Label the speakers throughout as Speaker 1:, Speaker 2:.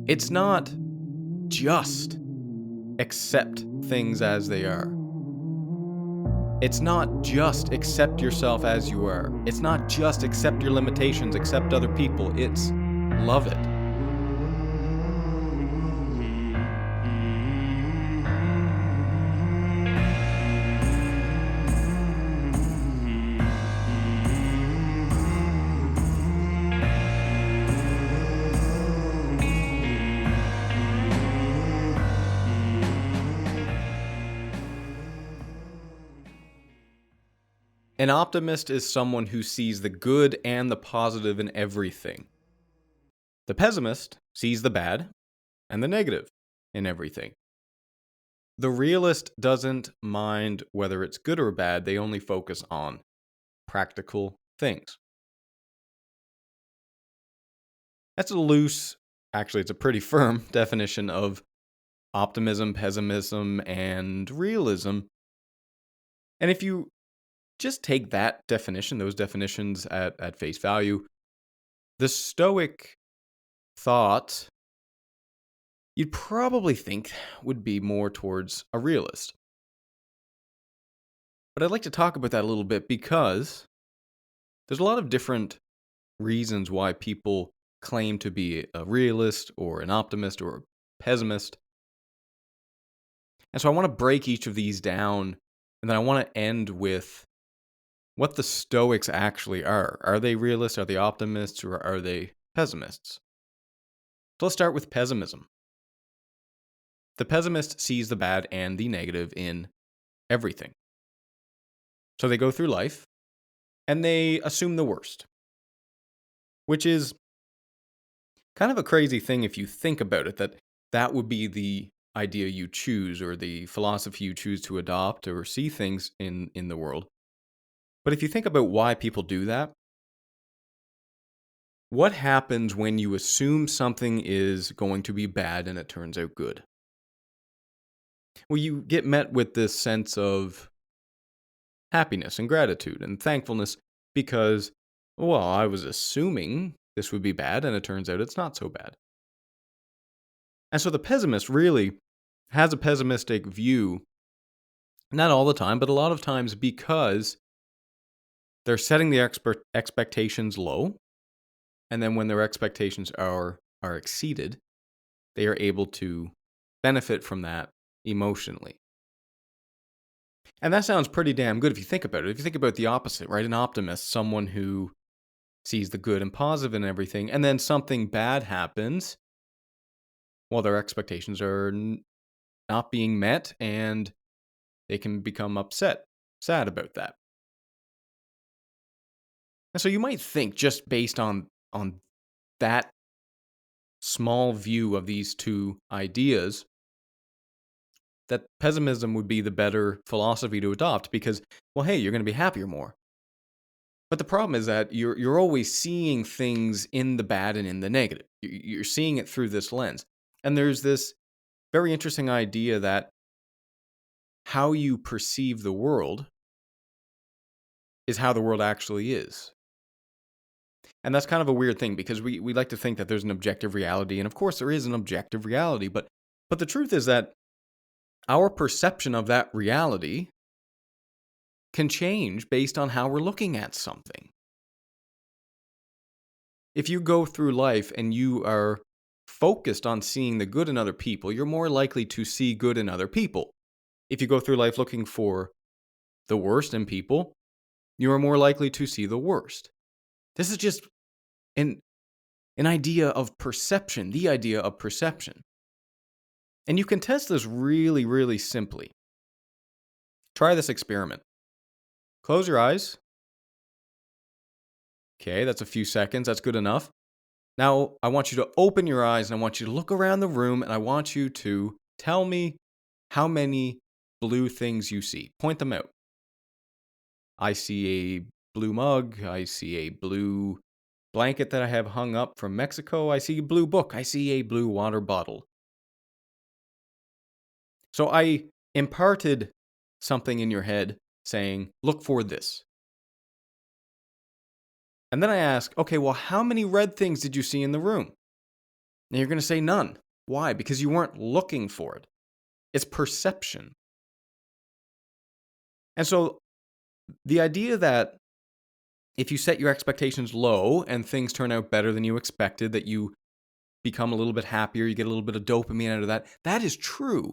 Speaker 1: It's not just accept things as they are. It's not just accept yourself as you are. It's not just accept your limitations, accept other people. It's love it. An optimist is someone who sees the good and the positive in everything. The pessimist sees the bad and the negative in everything. The realist doesn't mind whether it's good or bad, they only focus on practical things. That's a loose, actually, it's a pretty firm definition of optimism, pessimism, and realism. And if you just take that definition, those definitions at face value, the Stoic thought you'd probably think would be more towards a realist. But I'd like to talk about that a little bit because there's a lot of different reasons why people claim to be a realist or an optimist or a pessimist. And so I want to break each of these down, and then I want to end with what the Stoics actually are. Are they realists? Are they optimists? Or are they pessimists? So let's start with pessimism. The pessimist sees the bad and the negative in everything. So they go through life and they assume the worst, which is kind of a crazy thing if you think about it, that would be the idea you choose or the philosophy you choose to adopt or see things in the world. But if you think about why people do that, what happens when you assume something is going to be bad and it turns out good? Well, you get met with this sense of happiness and gratitude and thankfulness because, well, I was assuming this would be bad and it turns out it's not so bad. And so the pessimist really has a pessimistic view, not all the time, but a lot of times because they're setting the expectations low. And then when their expectations are exceeded, they are able to benefit from that emotionally. And that sounds pretty damn good if you think about it. If you think about the opposite, right? An optimist, someone who sees the good and positive in everything, and then something bad happens, well, their expectations are not being met, and they can become sad about that. And so you might think, just based on that small view of these two ideas, that pessimism would be the better philosophy to adopt because, well, hey, you're going to be happier more. But the problem is that you're always seeing things in the bad and in the negative. You're seeing it through this lens. And there's this very interesting idea that how you perceive the world is how the world actually is. And that's kind of a weird thing because we like to think that there's an objective reality. And of course, there is an objective reality. But the truth is that our perception of that reality can change based on how we're looking at something. If you go through life and you are focused on seeing the good in other people, you're more likely to see good in other people. If you go through life looking for the worst in people, you are more likely to see the worst. This is just an idea of perception, the idea of perception. And you can test this really, really simply. Try this experiment. Close your eyes. Okay, that's a few seconds. That's good enough. Now, I want you to open your eyes and I want you to look around the room and I want you to tell me how many blue things you see. Point them out. I see a blue mug. I see a blue blanket that I have hung up from Mexico. I see a blue book. I see a blue water bottle. So I imparted something in your head saying, look for this. And then I ask, okay, well, how many red things did you see in the room? And you're going to say none. Why? Because you weren't looking for it. It's perception. And so the idea that if you set your expectations low and things turn out better than you expected, that you become a little bit happier, you get a little bit of dopamine out of that, that is true.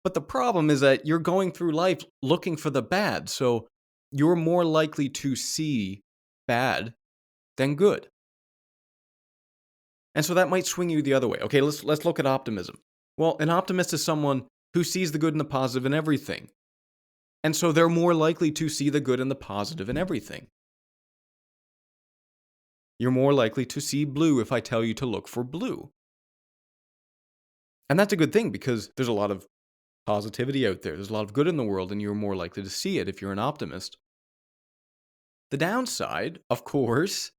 Speaker 1: But the problem is that you're going through life looking for the bad. So you're more likely to see bad than good. And so that might swing you the other way. Okay, let's look at optimism. Well, an optimist is someone who sees the good and the positive in everything. And so they're more likely to see the good and the positive in everything. You're more likely to see blue if I tell you to look for blue. And that's a good thing because there's a lot of positivity out there. There's a lot of good in the world, and you're more likely to see it if you're an optimist. The downside, of course,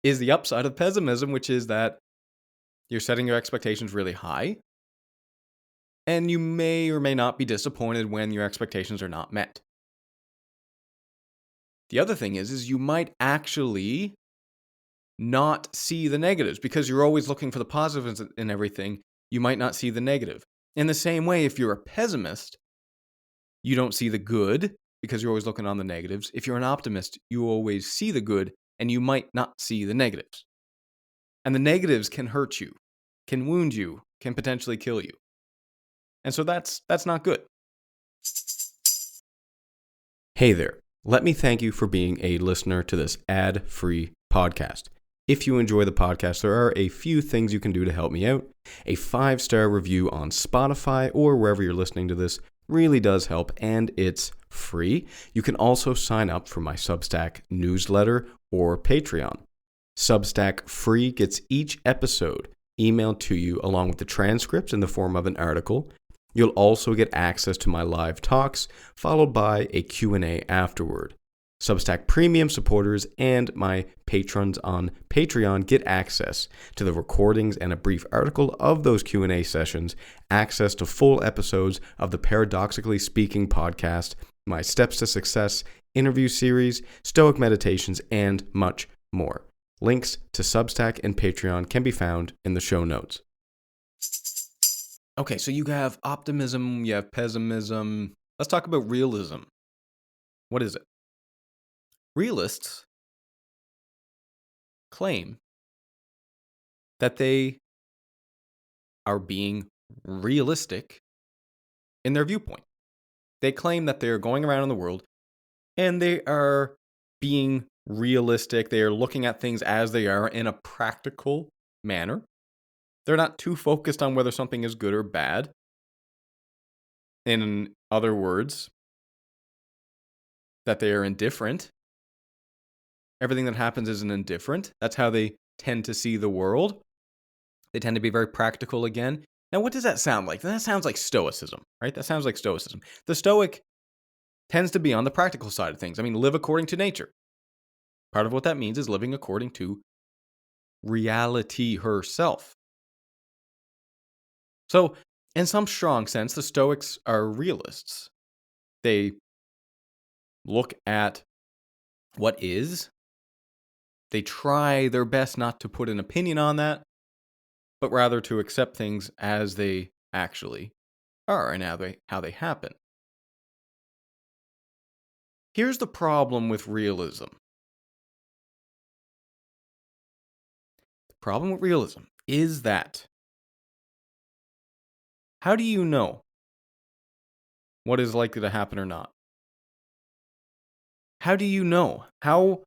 Speaker 1: is the upside of pessimism, which is that you're setting your expectations really high, and you may or may not be disappointed when your expectations are not met. The other thing is you might actually not see the negatives because you're always looking for the positives in everything. You might not see the negative. In the same way, if you're a pessimist, you don't see the good because you're always looking on the negatives. If you're an optimist, you always see the good and you might not see the negatives. And the negatives can hurt you, can wound you, can potentially kill you. And so that's not good. Hey there. Let me thank you for being a listener to this ad-free podcast. If you enjoy the podcast, there are a few things you can do to help me out. A 5-star review on Spotify or wherever you're listening to this really does help, and it's free. You can also sign up for my Substack newsletter or Patreon. Substack free gets each episode emailed to you along with the transcripts in the form of an article. You'll also get access to my live talks, followed by a Q&A afterward. Substack Premium supporters and my patrons on Patreon get access to the recordings and a brief article of those Q&A sessions, access to full episodes of the Paradoxically Speaking podcast, my Steps to Success interview series, Stoic meditations, and much more. Links to Substack and Patreon can be found in the show notes. Okay, so you have optimism, you have pessimism. Let's talk about realism. What is it? Realists claim that they are being realistic in their viewpoint. They claim that they're going around in the world and they are being realistic. They are looking at things as they are in a practical manner. They're not too focused on whether something is good or bad. In other words, that they are indifferent. Everything that happens isn't indifferent. That's how they tend to see the world. They tend to be very practical again. Now, what does that sound like? That sounds like Stoicism, right? That sounds like Stoicism. The Stoic tends to be on the practical side of things. I mean, live according to nature. Part of what that means is living according to reality herself. So, in some strong sense, the Stoics are realists. They look at what is. They try their best not to put an opinion on that, but rather to accept things as they actually are and how they happen. Here's the problem with realism. The problem with realism is that how do you know what is likely to happen or not? How do you know? How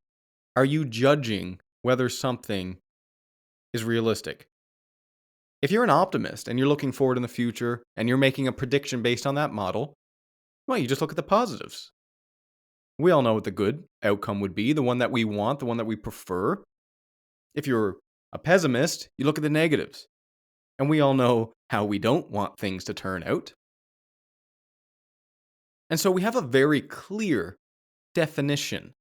Speaker 1: are you judging whether something is realistic? If you're an optimist and you're looking forward in the future and you're making a prediction based on that model, well, you just look at the positives. We all know what the good outcome would be, the one that we want, the one that we prefer. If you're a pessimist, you look at the negatives. And we all know how we don't want things to turn out. And so we have a very clear definition.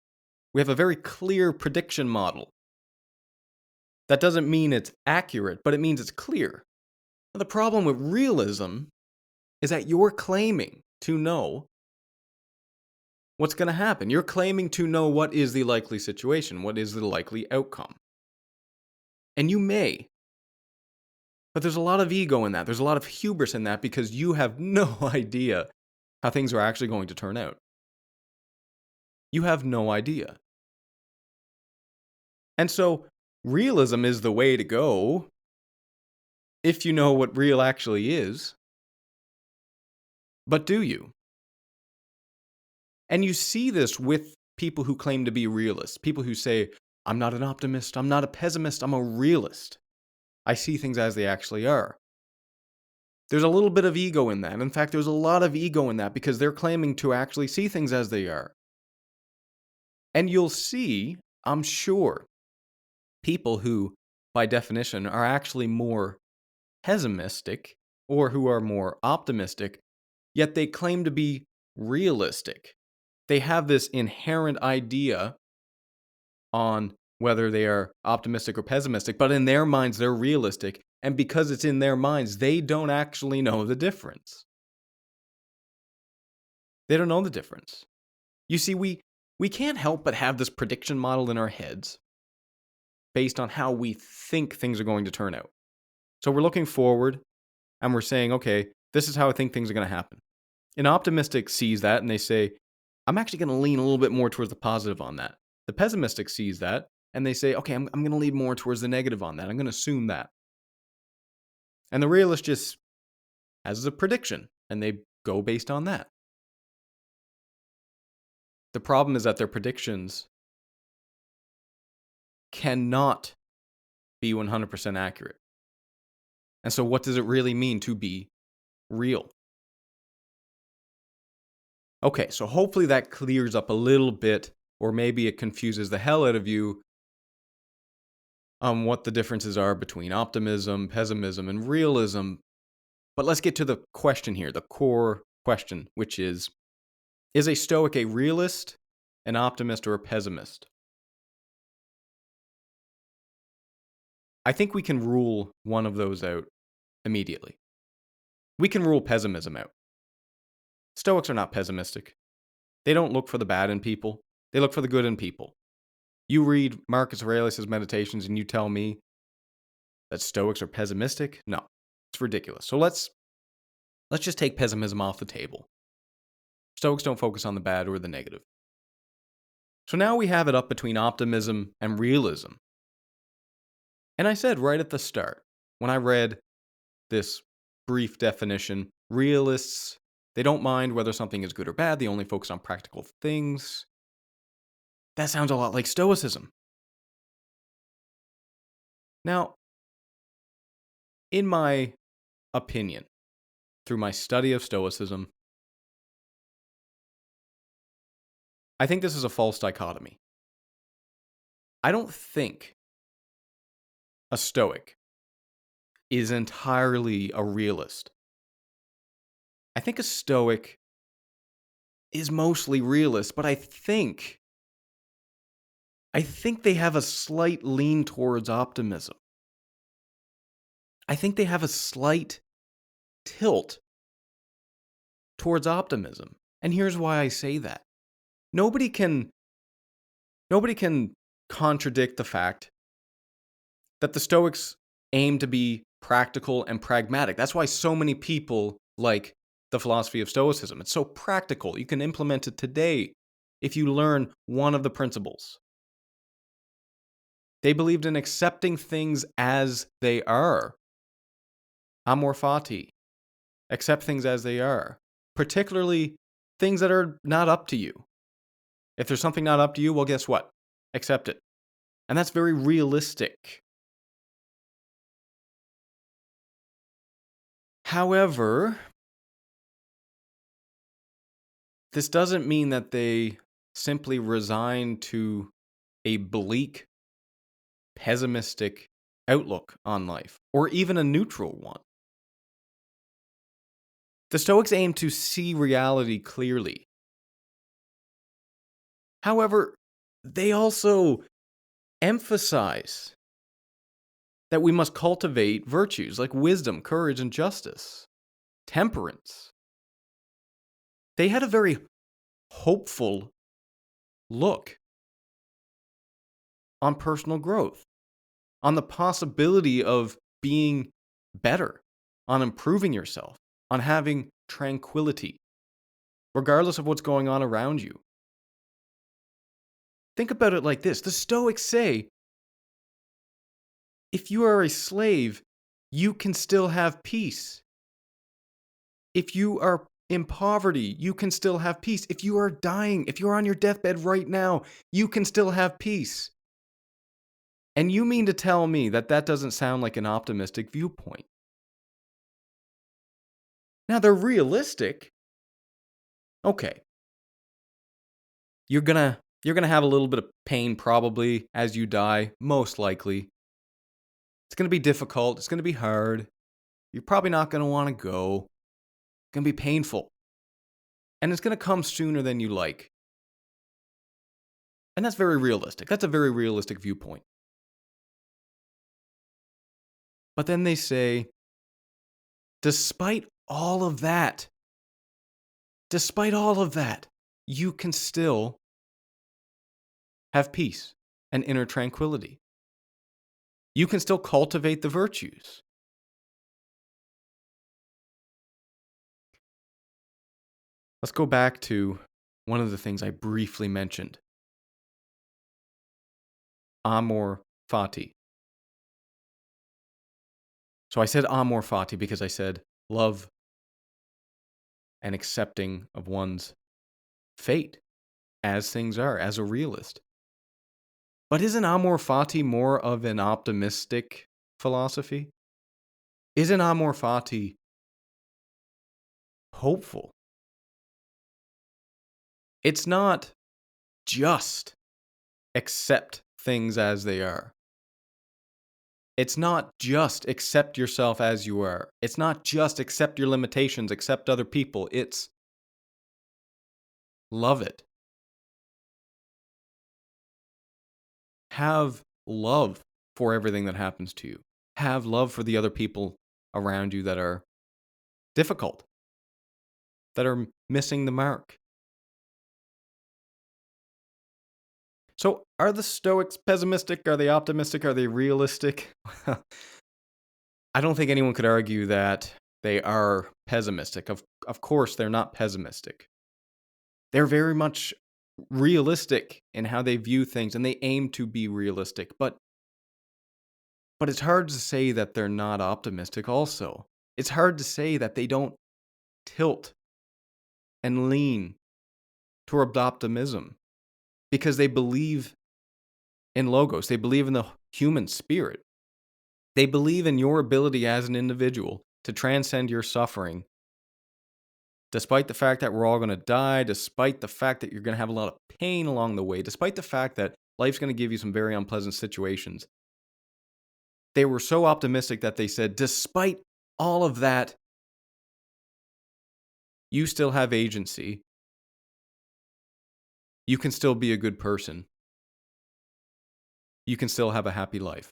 Speaker 1: We have a very clear prediction model. That doesn't mean it's accurate, but it means it's clear. Now, the problem with realism is that you're claiming to know what's going to happen. You're claiming to know what is the likely situation, what is the likely outcome. And you may But there's a lot of ego in that. There's a lot of hubris in that because you have no idea how things are actually going to turn out. You have no idea. And so realism is the way to go if you know what real actually is. But do you? And you see this with people who claim to be realists, people who say, I'm not an optimist, I'm not a pessimist, I'm a realist. I see things as they actually are. There's a little bit of ego in that. In fact, there's a lot of ego in that because they're claiming to actually see things as they are. And you'll see, I'm sure, people who, by definition, are actually more pessimistic or who are more optimistic, yet they claim to be realistic. They have this inherent idea on whether they are optimistic or pessimistic, but in their minds, they're realistic. And because it's in their minds, they don't actually know the difference. They don't know the difference. You see, we can't help but have this prediction model in our heads based on how we think things are going to turn out. So we're looking forward and we're saying, okay, this is how I think things are going to happen. An optimistic sees that and they say, I'm actually going to lean a little bit more towards the positive on that. The pessimistic sees that and they say, okay, I'm going to lean more towards the negative on that. I'm going to assume that. And the realist just has a prediction and they go based on that. The problem is that their predictions cannot be 100% accurate. And so what does it really mean to be real? Okay, so hopefully that clears up a little bit, or maybe it confuses the hell out of you on what the differences are between optimism, pessimism, and realism. But let's get to the question here, the core question, which is a Stoic a realist, an optimist, or a pessimist? I think we can rule one of those out immediately. We can rule pessimism out. Stoics are not pessimistic. They don't look for the bad in people. They look for the good in people. You read Marcus Aurelius' Meditations and you tell me that Stoics are pessimistic? No, it's ridiculous. So let's just take pessimism off the table. Stoics don't focus on the bad or the negative. So now we have it up between optimism and realism. And I said right at the start, when I read this brief definition, realists, they don't mind whether something is good or bad. They only focus on practical things. That sounds a lot like Stoicism. Now, in my opinion, through my study of Stoicism, I think this is a false dichotomy. I don't think a Stoic is entirely a realist. I think a Stoic is mostly realist, but I think they have a slight lean towards optimism. I think they have a slight tilt towards optimism. And here's why I say that. Nobody can contradict the fact that the Stoics aim to be practical and pragmatic. That's why so many people like the philosophy of Stoicism. It's so practical. You can implement it today if you learn one of the principles. They believed in accepting things as they are. Amor fati. Accept things as they are. Particularly things that are not up to you. If there's something not up to you, well, guess what? Accept it. And that's very realistic. However, this doesn't mean that they simply resign to a bleak, pessimistic outlook on life, or even a neutral one. The Stoics aim to see reality clearly. However, they also emphasize that we must cultivate virtues like wisdom, courage, and justice, temperance. They had a very hopeful look on personal growth, on the possibility of being better, on improving yourself, on having tranquility, regardless of what's going on around you. Think about it like this. The Stoics say, if you are a slave, you can still have peace. If you are in poverty, you can still have peace. If you are dying, if you're on your deathbed right now, you can still have peace. And you mean to tell me that that doesn't sound like an optimistic viewpoint? Now, they're realistic. Okay. You're gonna have a little bit of pain probably as you die, most likely. It's gonna be difficult. It's gonna be hard. You're probably not gonna want to go. It's gonna be painful. And it's gonna come sooner than you like. And that's very realistic. That's a very realistic viewpoint. But then they say, despite all of that, you can still have peace and inner tranquility. You can still cultivate the virtues. Let's go back to one of the things I briefly mentioned. Amor fati. So I said amor fati because I said love and accepting of one's fate as things are, as a realist. But isn't amor fati more of an optimistic philosophy? Isn't amor fati hopeful? It's not just accept things as they are. It's not just accept yourself as you are. It's not just accept your limitations, accept other people. It's love it. Have love for everything that happens to you. Have love for the other people around you that are difficult, that are missing the mark. So, are the Stoics pessimistic? Are they optimistic? Are they realistic? I don't think anyone could argue that they are pessimistic. Of course, they're not pessimistic. They're very much realistic in how they view things, and they aim to be realistic. But it's hard to say that they're not optimistic also. It's hard to say that they don't tilt and lean toward optimism because they believe in logos. They believe in the human spirit. They believe in your ability as an individual to transcend your suffering, despite the fact that we're all going to die, despite the fact that you're going to have a lot of pain along the way, despite the fact that life's going to give you some very unpleasant situations. They were so optimistic that they said, despite all of that, you still have agency. You can still be a good person. You can still have a happy life.